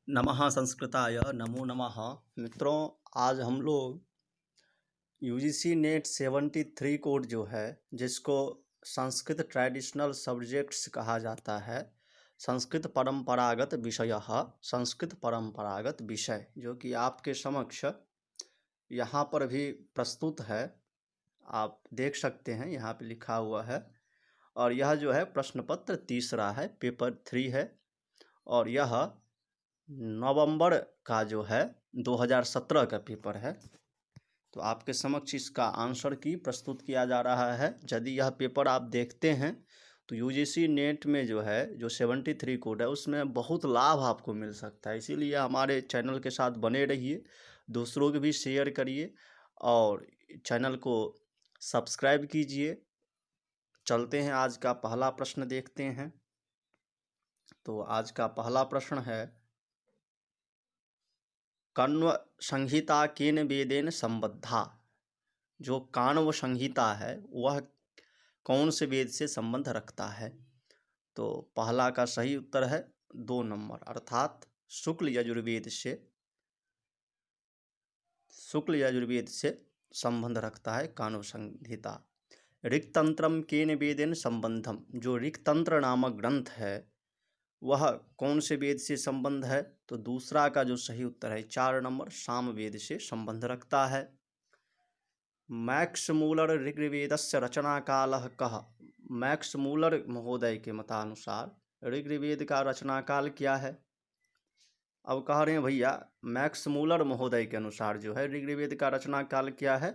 नमः संस्कृताय नमो नमः। मित्रों, आज हम लोग यूजीसी नेट 73 कोड जो है, जिसको संस्कृत ट्रेडिशनल सब्जेक्ट्स कहा जाता है, संस्कृत परंपरागत विषयः, संस्कृत परंपरागत विषय, जो कि आपके समक्ष यहाँ पर भी प्रस्तुत है। आप देख सकते हैं, यहाँ पे लिखा हुआ है। और यह जो है प्रश्न पत्र तीसरा है, पेपर 3 है। और यह नवंबर का जो है 2017 का पेपर है। तो आपके समक्ष इसका आंसर की प्रस्तुत किया जा रहा है। यदि यह पेपर आप देखते हैं तो यूजीसी नेट में जो है, जो 73 कोड है, उसमें बहुत लाभ आपको मिल सकता है। इसीलिए हमारे चैनल के साथ बने रहिए, दूसरों को भी शेयर करिए और चैनल को सब्सक्राइब कीजिए। चलते हैं, आज का पहला प्रश्न देखते हैं। तो आज का पहला प्रश्न है, कण्व संहिता केन वेदेन संबद्धा। जो काण्व संहिता है वह कौन से वेद से संबंध रखता है? तो पहला का सही उत्तर है 2 नंबर, अर्थात शुक्ल यजुर्वेद से संबंध रखता है काण्व संहिता। ऋक्तंत्रम केन वेदेन संबंधम। जो ऋक्तंत्र नामक ग्रंथ है वह कौन से वेद से संबंध है? तो दूसरा का जो सही उत्तर है 4 नंबर, सामवेद से संबंध रखता है। मैक्स मूलर ऋग्वेदस्य रचनाकालः कः। मैक्स मूलर महोदय के मतानुसार ऋग्वेद का रचनाकाल क्या है? अब कह रहे हैं भैया, मैक्स मूलर महोदय के अनुसार जो है ऋग्वेद का रचनाकाल क्या है?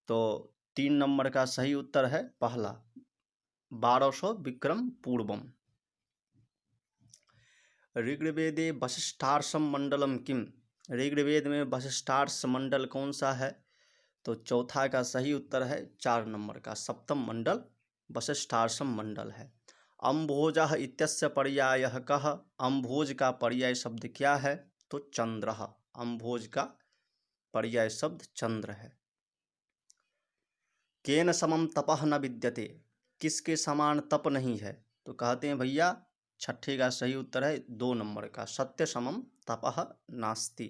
तो 3 नंबर का सही उत्तर है पहला, 1200 विक्रम पूर्वम। ऋग्वेदे वशिष्ठार्षम मंडलम किम। ऋग्वेद में वशिष्ठार्ष मंडल कौन सा है? तो चौथा का सही उत्तर है 4 नंबर का, सप्तम मंडल वशिष्ठाश्रम मंडल है। अम्भोजः इत्यस्य पर्यायः कः। अम्भोज का पर्याय शब्द क्या है? तो चंद्रः। अम्भोज का पर्याय शब्द चंद्र है। केन समम तपः न विद्यते। किसके समान तप नहीं है? तो कहते हैं भैया, छठे का सही उत्तर है 2 नंबर का, सत्य समम तपः नास्ति।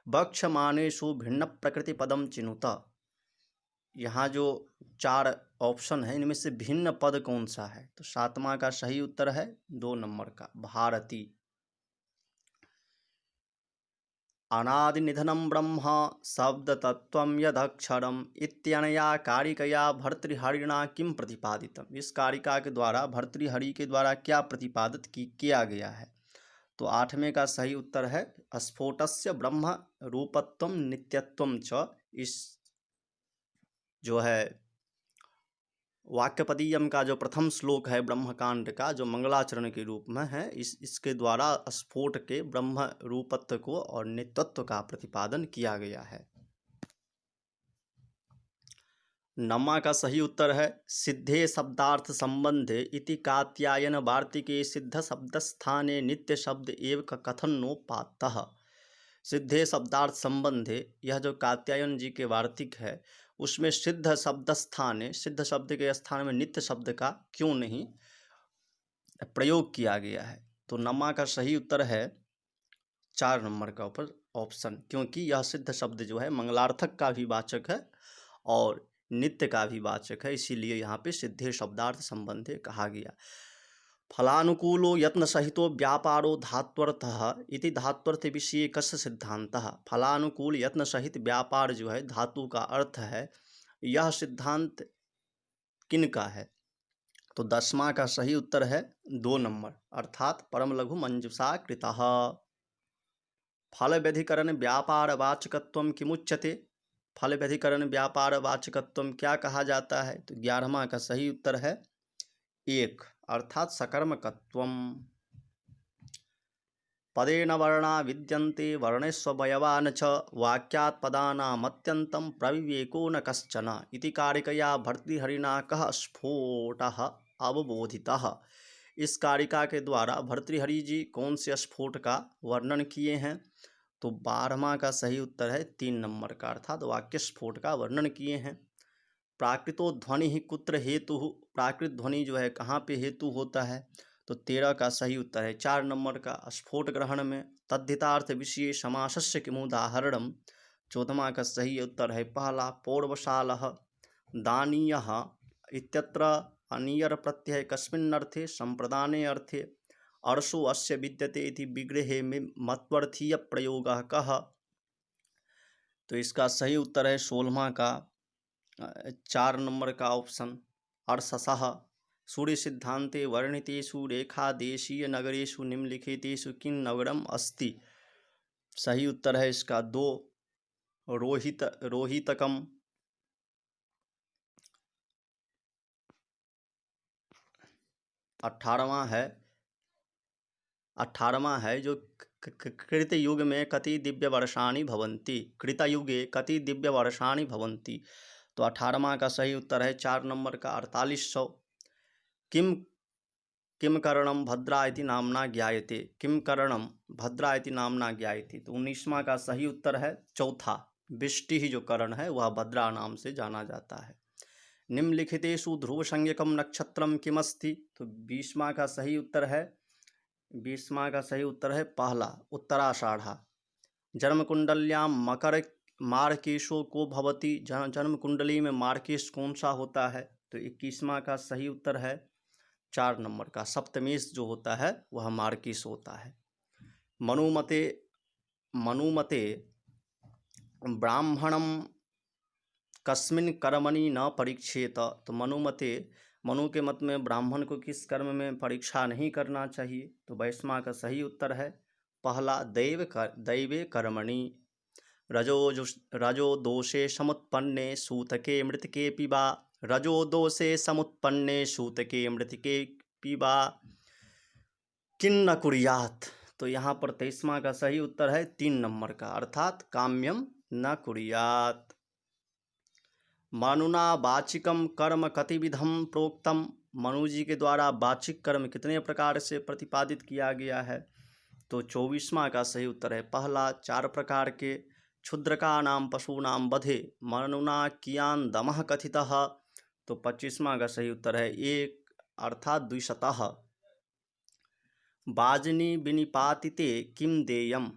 वक्ष्यमाणेषु भिन्न प्रकृति पदम चिनुत। यहाँ जो 4 ऑप्शन है, इनमें से भिन्न पद कौन सा है? तो 7वां का सही उत्तर है 2 नंबर का, भारती। अनादि निधनम ब्रह्म शब्द तत्वम यदक्षरम इत्यनया कारिकया भर्तृहरिणा किम प्रतिपादितम। इस कारिका के द्वारा, भर्तृहरि के द्वारा क्या प्रतिपादित किया गया है? तो 8वें का सही उत्तर है स्फोटस्य ब्रह्म रूपत्वम नित्यत्वम च। इस जो है वाक्यपदीयम का जो प्रथम श्लोक है ब्रह्मकांड का, जो मंगलाचरण के रूप में है, इसके द्वारा स्फोट के ब्रह्म रूपत्व को और नित्यत्व का प्रतिपादन किया गया है। 9वां का सही उत्तर है सिद्धे शब्दार्थ संबंधे इति कात्यायन वार्तिके सिद्ध शब्द स्थाने नित्य शब्द एव कथन नोपातः। सिद्धे शब्दार्थ संबंधे, यह जो कात्यायन जी के वार्तिक है उसमें सिद्ध शब्द स्थाने, सिद्ध शब्द के स्थान में नित्य शब्द का क्यों नहीं प्रयोग किया गया है? तो 9वां का सही उत्तर है 4 नंबर का ऊपर ऑप्शन, क्योंकि यह सिद्ध शब्द जो है मंगलार्थक का भी वाचक है और नित्य का भी वाचक है, इसीलिए यहाँ पे सिद्धे शब्दार्थ संबंधे कहा गया। फलानुकूलो यत्न सहितो व्यापारो धात्वर्थः इति धात्वर्थ विषय कस्य सिद्धांतः। फलानुकूल यत्न सहित व्यापार जो है धातु का अर्थ है, यह सिद्धांत किनका है? तो 10वां का सही उत्तर है 2 नंबर, अर्थात परम लघु मंजुषा कृतः। फल व्यधिकरण व्यापार वाचकत्वम किमुच्यते। फल व्यधिकरण व्यापार वाचकत्वम क्या कहा जाता है? तो 11वां का सही उत्तर है 1, अर्थात सकर्मकत्वम। पदेन वर्णा विद्यन्ते वर्णेष्वयवान च वाक्यात् पदानामत्यन्तं प्रविवेको न कश्चन इति कारिकया भर्तृहरिणा कः स्फोटः अवबोधितः। इस कारिका के द्वारा भर्तृहरि जी कौन से स्फोट का वर्णन किए हैं? तो 12वां का सही उत्तर है 3 नंबर का, अर्थात वाक्य स्फोट का वर्णन किए हैं। प्राकृतो ध्वनि ही कुत्र हेतु। प्राकृत ध्वनि जो है कहाँ पे हेतु होता है? तो 13 का सही उत्तर है। 4 नंबर का स्फोट ग्रहण में तद्धितार्थ विषये समासस्य किमुदाहरणम्। 14वां का सही उत्तर है पहला पौर्वशालः। दानीयः इत्यत्र अनियर प्रत्यय कस्मिन्नर्थे संप्रदाने अर्थे अर्षो अस्य विद्यते इति विग्रहे में मत्वर्थीय प्रयोगः कः। तो इसका सही उत्तर है 16वां का 4 नंबर का ऑप्शन अर्षसः। सूर्य सिद्धांते वर्णितेषु रेखादेशीय नगरेषु निम्नलिखितेषु किं नगरम अस्ति। सही उत्तर है इसका 2 रोहितकम। 18वां है जो कृतयुग में कति दिव्य वर्षाणि भवन्ति। कृतयुगे कति दिव्य वर्षाणि भवन्ति। तो 18वां का सही उत्तर है 4 नंबर का 4800। किम करणम भद्रा इति नामना ज्ञायते। किम करणम भद्रा इति नामना ज्ञायते। तो 19वां का सही उत्तर है चौथा वृष्टि ही जो करण है वह भद्रा नाम से जाना जाता है। निम्नलिखितेषु ध्रुव संज्ञकम नक्षत्रम किमस्ति। तो 20वां का सही उत्तर है पहला उत्तराषाढ़ा। जन्म कुंडल्यां मकर मार्केशो को भवति। जन्म कुंडली में मार्केश कौन सा होता है। तो 21वां का सही उत्तर है 4 नंबर का सप्तमेश जो होता है वह मार्केश होता है। मनुमते ब्राह्मणम कस्मिन् कर्मणि न परीक्षेत। तो मनु के मत में ब्राह्मण को किस कर्म में परीक्षा नहीं करना चाहिए। तो 22वां का सही उत्तर है पहला दैवे कर्मणि। रजो दोषे समुत्पन्ने सूतके मृतके पिबा। रजो दोषे समुत्पन्ने सूतके मृतके पिबा किन्न कुर्यात्। तो यहाँ पर 23वां का सही उत्तर है 3 नंबर का अर्थात काम्यम न कुर्यात्। मनुना वाचिकम कर्म कतिविधम प्रोक्तम। मनु जी के द्वारा वाचिक कर्म कितने प्रकार से प्रतिपादित किया गया है। तो 24वां का सही उत्तर है पहला 4 प्रकार के। क्षुद्रका नाम पशूनाम वधे मनुना कियान दमः कथितः। तो 25वां का सही उत्तर है 1 अर्थात द्विशतः। बाजनी विनिपातिते किम देयम।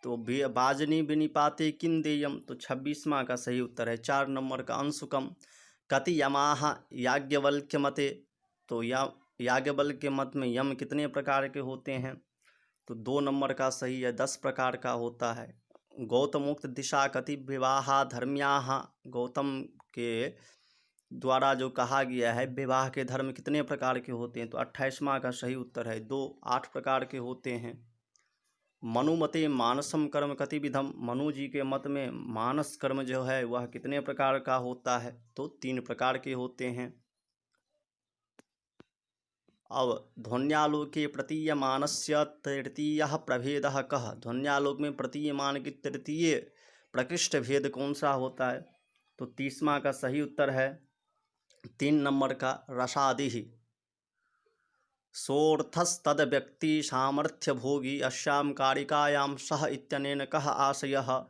तो बाजनी विनिपाते किम देयम। तो 26वां का सही उत्तर है 4 नंबर का अंशुकम। कति यमाह याज्ञवल्क्य मते। तो याज्ञवल्क्य के मत में यम कितने प्रकार के होते हैं। तो 2 नंबर का सही है 10 प्रकार का होता है। गौतमोक्त दिशा कति विवाहा धर्म्याः। गौतम के द्वारा जो कहा गया है विवाह के धर्म कितने प्रकार के होते हैं। तो 28वां का सही उत्तर है 2 8 प्रकार के होते हैं। मनुमते मानसम कर्म कतिविधम। मनु जी के मत में मानस कर्म जो है वह कितने प्रकार का होता है। तो 3 प्रकार के होते हैं। अब ध्वन्यालोके प्रतीयमानस्य तृतीयः प्रभेदः कः। ध्वन्यालोक में प्रतीयमान की तृतीय प्रकृष्ट भेद कौन सा होता है। तो 30वां का सही उत्तर है 3 नंबर का रसादिः। सोऽर्थस्तद व्यक्ति सामर्थ्य भोगी अस्याम कारिकायाम सह इत्यनेन कः आशयः।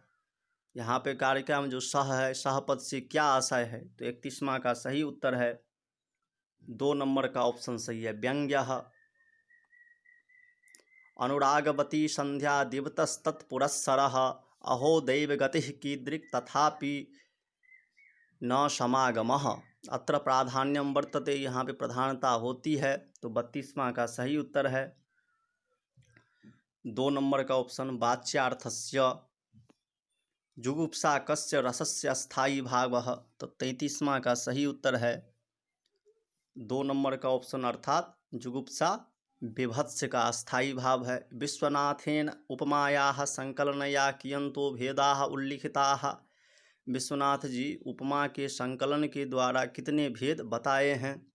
यहाँ पे कारिका में जो सह है सह पद से क्या आशय है। तो 31वां का सही उत्तर है 2 नंबर का ऑप्शन सही है व्यंग्यः। अनुरागवती संध्या दिवतस्तत्पुरस्सरः अहो दैवगतिः कीदृक् तथापि न समागमः। अत्र प्राधान्यम वर्तते। यहाँ पे प्रधानता होती है। तो 32वां का सही उत्तर है 2 नंबर का ऑप्शन वाच्यार्थस्य। जुगुप्सा कस्य रसस्य स्थायी भावः। तो 33वां का सही उत्तर है 2 नंबर का ऑप्शन अर्थात जुगुप्सा विभत्स का स्थायी भाव है। विश्वनाथेन उपमायाः संकलनया कियंतो भेदाः उल्लिखिताः। विश्वनाथ जी उपमा के संकलन के द्वारा कितने भेद बताए हैं।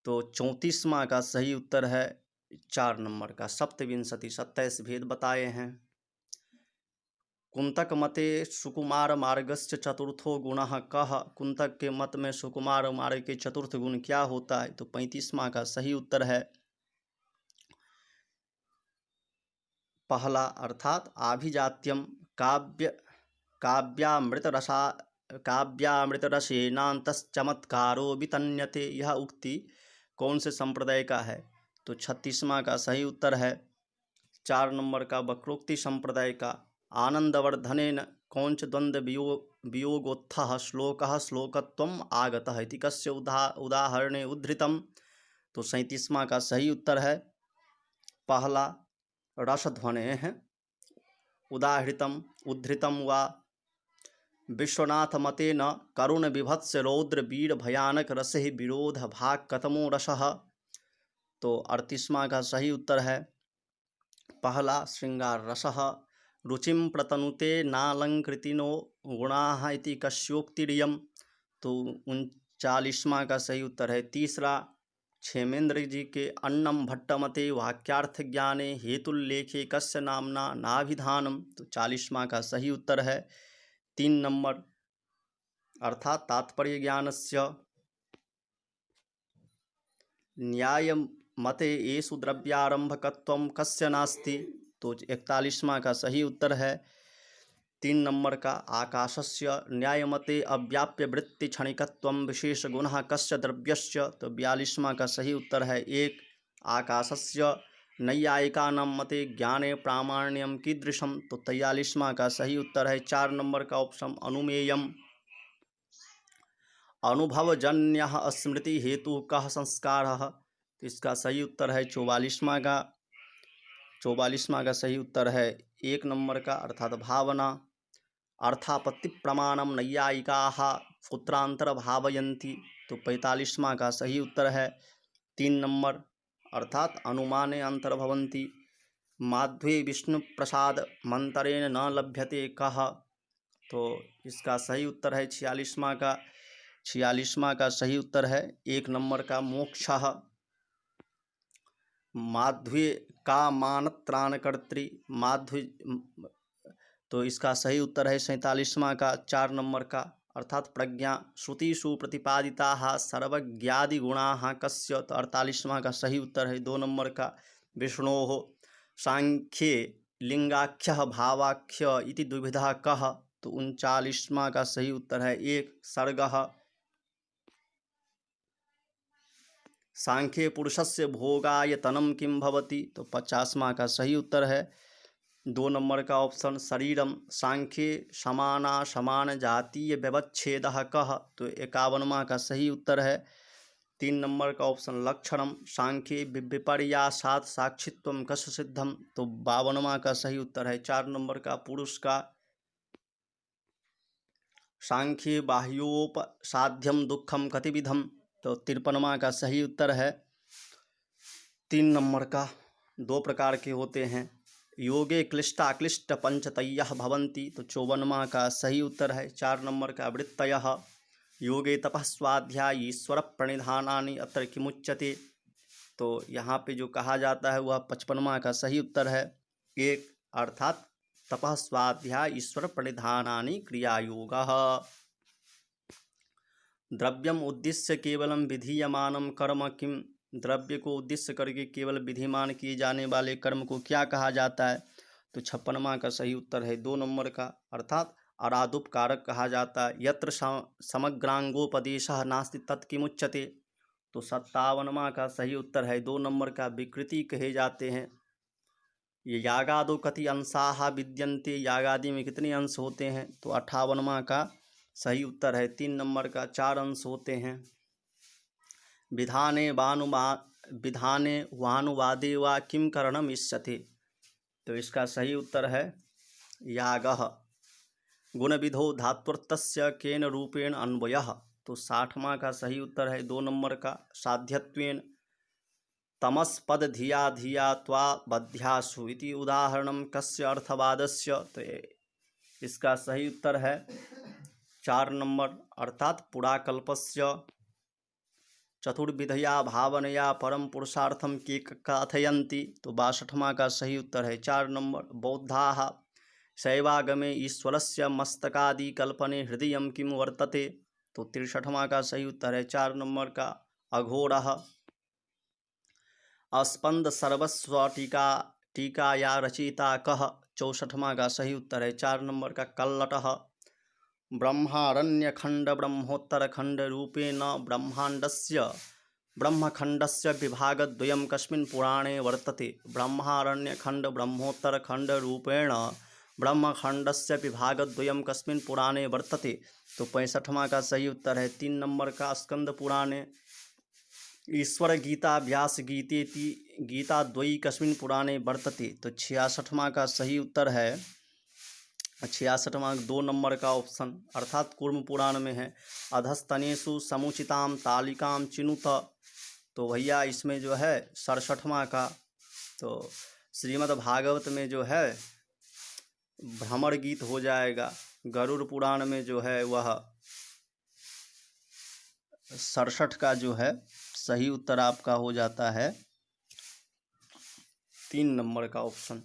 तो 34वां का सही उत्तर है 4 नंबर का सप्तविंशति 27 भेद बताए हैं। कुंतक मते सुकुमार मार्गस्य चतुर्थो गुणः कः। कुंतक के मत में सुकुमार मार्ग के चतुर्थ गुण क्या होता है। तो 35वां का सही उत्तर है पहला अर्थात आभिजात्यम काव्यामृतरसेनान्तश्चमत्कारो वितन्यते। यह उक्ति कौन से संप्रदाय का है। तो 36वां का सही उत्तर है 4 नंबर का वक्रोक्ति संप्रदाय का आनंदवर्धनेन कौंच द्वंद्व वियोगोत्थः श्लोकः श्लोकत्वम् आगतः इति कस्य उदाहरणे उद्धृतम्। तो 37वां का सही उत्तर है पहला रसध्वनेः उदाहृतम् उद्धृतं वा विश्वनाथ मतेन करुण विभत्स रौद्र वीर भयानक रसे विरोध भाग कतमो रसः। तो 38वां का सही उत्तर है पहला श्रृंगार रसः रुचिं प्रतनुते नालंकृतिनो गुणाः इति कस्योक्तिरियम्। तो 39वां का सही उत्तर है तीसरा क्षेमेंद्र जी के अन्नम भट्टमते वाक्यार्थ ज्ञाने हेतुल्लेखे कस्य नामना नाभिधानम। तो 40वां का सही उत्तर है 3 नंबर अर्थात तात्पर्य ज्ञानस्य न्याय मते येषु द्रव्यारंभकत्वं कस्य नास्ति। तो 41वां का सही उत्तर है 3 नंबर का आकाशस्य न्यायमते अव्याप्य वृत्ति क्षणिकत्वं विशेष गुणः कस्य द्रव्यस्य। तो 42वां का सही उत्तर है 1 आकाशस्य नैयायिकानां मते ज्ञाने प्रामाण्यम कीदृशम। तो 43वां का सही उत्तर है 4 नंबर का ऑप्शन अनुमेयम अनुभवजन्य स्मृति हेतु कः संस्कारः। तो इसका सही उत्तर है 44वां का सही उत्तर है 1 नंबर का अर्थात भावना अर्थापत्ति प्रमाणम नैयायिकाः पुत्रांतर भावयन्ति। तो 45वां का सही उत्तर है 3 नंबर अर्थात अनुमाने अंतर्भवन्ति माध्वे विष्णु प्रसाद मंतरेण न लभ्यते कः। तो इसका सही उत्तर है 46वां का सही उत्तर है 1 नंबर का मोक्षः माध्वी का मानत्राणकर्त्री माध्वी। तो इसका सही उत्तर है 47वां का 4 नंबर का अर्थात प्रज्ञा श्रुतिषु प्रतिपादिताः सर्वज्ञादिगुणाः कस्य। तो 48वां का सही उत्तर है 2 नंबर का विष्णोः सांख्ये लिंगाख्यः भावाख्य इति द्विविधः कः। तो 39वां का सही उत्तर है 1 सर्गः सांख्ये पुरुषस्य भोगायतनं किं भवति। तो 50वां का सही उत्तर है 2 नंबर का ऑप्शन शरीरम सांख्ये समाना समान जातीय व्यवच्छेदः कः। तो 51वां का सही उत्तर है 3 नंबर का ऑप्शन लक्षणम सांख्ये विपर्यासात् साक्षित्वं कस्य सिद्धम। तो 52वां का सही उत्तर है 4 नंबर का पुरुष का सांख्ये बाह्योपसाध्यम दुखम कतिविधम। तो 53वां का सही उत्तर है 3 नंबर का 2 प्रकार के होते हैं योगे क्लिष्टाक्लिष्ट पंचतयः भवन्ति। तो 54वां का सही उत्तर है 4 नंबर का वृत्तयः योगे तपः स्वाध्याय ईश्वर प्रणिधानानि अत्र किमुच्यते। तो यहाँ पे जो कहा जाता है वह 55वां का सही उत्तर है 1 अर्थात तपः स्वाध्याय ईश्वर प्रणिधानानि क्रियायोगः। द्रव्यम उद्देश्य केवलम विधीयमानम कर्म किम द्रव्य को उद्देश्य करके केवल विधिमान किए जाने वाले कर्म को क्या कहा जाता है। तो 56वां का सही उत्तर है 2 नंबर का अर्थात अरादुपकारक कहा जाता है यत्र समग्रांगोपदेशः नास्ति तत्किमुच्यते। तो 57वां का सही उत्तर है 2 नंबर का विकृति कहे जाते हैं ये यागादो कति अंशाः विद्यन्ते यागादि में कितने अंश होते हैं। तो 58वां का सही उत्तर है 3 नंबर का 4 अंश होते हैं विधाने वानुवादे वा किम करणम इष्यते। तो इसका सही उत्तर है यागः गुणविधो धात्वर्थस्य केन रूपेण अन्वयः। तो 60वां का सही उत्तर है 2 नंबर का साध्यत्वेन तमस्पद धिया धिया त्वा बध्यासु इति उदाहरणम कस्य अर्थवादस्य। तो इसका सही उत्तर है 4 नंबर अर्थात पुराकल्पस्य चतुर्विधया भावनया परम पुरुषार्थम के कथयन्ति। तो 62वां का सही उत्तर है 4 नंबर बौद्धाः शैवागमे ईश्वरस्य मस्तकादि कल्पने हृदयं किम वर्तते। तो 63वां का सही उत्तर है 4 नंबर का अघोरः अस्पंद सर्वस्व टीकाया रचिता कः। 64वां का सही उत्तर है 4 नंबर का कल्लटः ब्रह्मारण्यखंड ब्रह्मोत्तर खंड रूपेण ब्रह्मांडस्य ब्रह्मखण्डस्य विभागद्वयं कस्मिन् पुराणे वर्तते? ब्रह्मारण्यखण्ड ब्रह्मोत्तरखण्ड रूपेण ब्रह्मखण्डस्य विभागद्वयं कस्मिन् पुराणे वर्तते? तो 65वां का सही उत्तर है 3 नंबर का स्कंद पुराणे। ईश्वर गीता व्यास गीतेति गीता द्वयी कस्मिन् पुराणे वर्तते? तो 66वां का सही उत्तर है 66वां 2 नंबर का ऑप्शन अर्थात कूर्म पुराण में है। अधस्तनेषु समुचिताम तालिकाम चिनुत, तो भैया इसमें जो है 67वां का, तो श्रीमद् भागवत में जो है भ्रमर गीत हो जाएगा। गरुड़ पुराण में जो है वह 67 का जो है सही उत्तर आपका हो जाता है 3 नंबर का ऑप्शन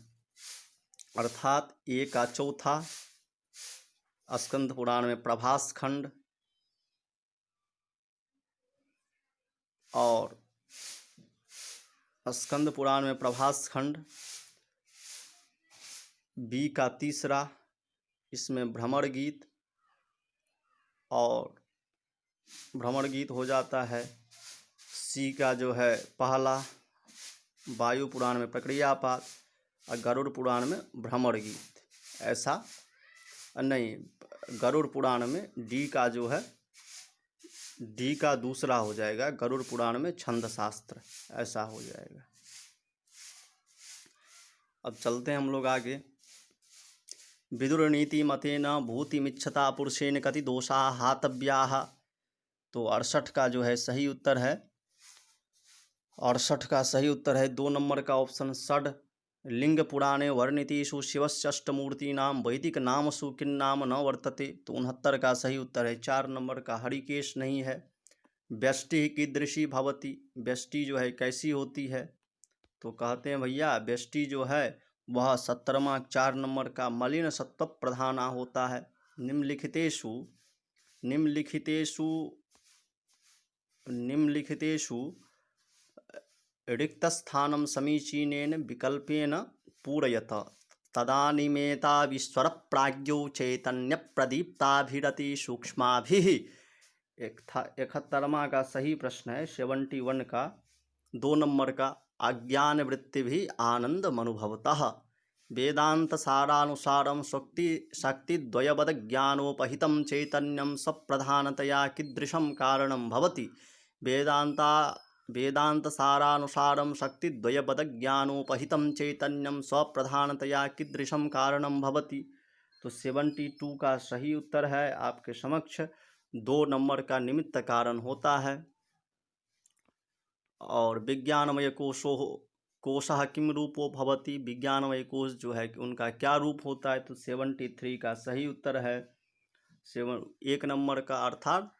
अर्थात ए का चौथा। स्कंद पुराण में प्रभास खंड और स्कंद पुराण में प्रभास खंड, बी का तीसरा इसमें भ्रमर गीत और भ्रमर गीत हो जाता है। सी का जो है पहला वायु पुराण में प्रक्रियापात और गरुड़ पुराण में भ्रमर गीत, ऐसा नहीं, गरुड़ पुराण में डी का जो है डी का दूसरा हो जाएगा, गरुड़ पुराण में छंद शास्त्र, ऐसा हो जाएगा। अब चलते हैं हम लोग आगे। विदुर नीति मतेन भूतिमिच्छता पुरुषेण कति दोषा हातव्याः, तो 68 का जो है सही उत्तर है 68 का सही उत्तर है 2 नंबर का ऑप्शन षड लिंग पुराणे वर्णितेषु शिवस्यष्टमूर्तीनां वैदिक नामसु किन्नाम न वर्तते, तो 69 का सही उत्तर है 4 नंबर का हरिकेश नहीं है। व्यष्टि कीदृशी भवति, व्यष्टि जो है कैसी होती है, तो कहते हैं भैया व्यष्टि जो है वह 70वां 4 नंबर का मलिन सत्व प्रधाना होता है। निम्नलिखितेषु रिक्तस्थानं समीचीनेन विकल्पेन पूरयत, तदानीमेतावीश्वर प्राज्ञो चैतन्य प्रदीप्ताभिरति सूक्ष्माभिः। 71वां का सही प्रश्न है 71 का 2 नंबर का अज्ञान वृत्ति भी आनंद अनुभवतः वेदांत सारानुसारम शक्ति द्वयवद ज्ञानोपहितं चैतन्यम सप्रधानतया कीदृशं कारणं भवति? वेदांत सारानुसारम शक्ति द्वयवद ज्ञानोपहितं चैतन्यम स्वप्रधानतया कीदृशं कारणं भवति? तो 72 का सही उत्तर है आपके समक्ष 2 नंबर का निमित्त कारण होता है। और विज्ञानमय कोशः किम रूपो भवति, विज्ञानमय कोश जो है उनका क्या रूप होता है, तो 73 का सही उत्तर है 1 नंबर का अर्थात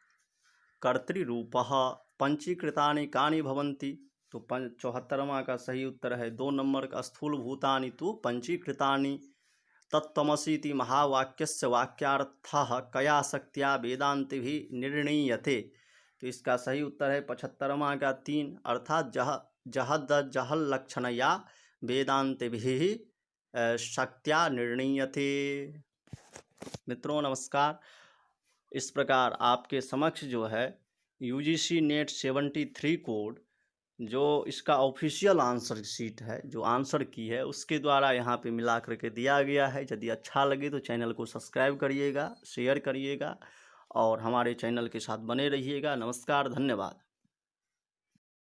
कर्तृरूपः। पंचीकृतानि कानि भवन्ति, तो 74वां का सही उत्तर है 2 नंबर का स्थूल भूतानि तु पंचीकृतानि। तत्त्वमसीति महावाक्यस्य वाक्यार्थः कया शक्त्या वेदान्तिभिः निर्णीयते, तो इसका सही उत्तर है 75वां का 3 अर्थात जहद लक्षणया वेदान्तिभिः शक्त्या निर्णीयते। मित्रों नमस्कार, इस प्रकार आपके समक्ष जो है UGC नेट 73 कोड जो इसका ऑफिशियल आंसर शीट है, जो आंसर की है उसके द्वारा यहाँ पे मिला करके दिया गया है। यदि अच्छा लगे तो चैनल को सब्सक्राइब करिएगा, शेयर करिएगा और हमारे चैनल के साथ बने रहिएगा। नमस्कार, धन्यवाद।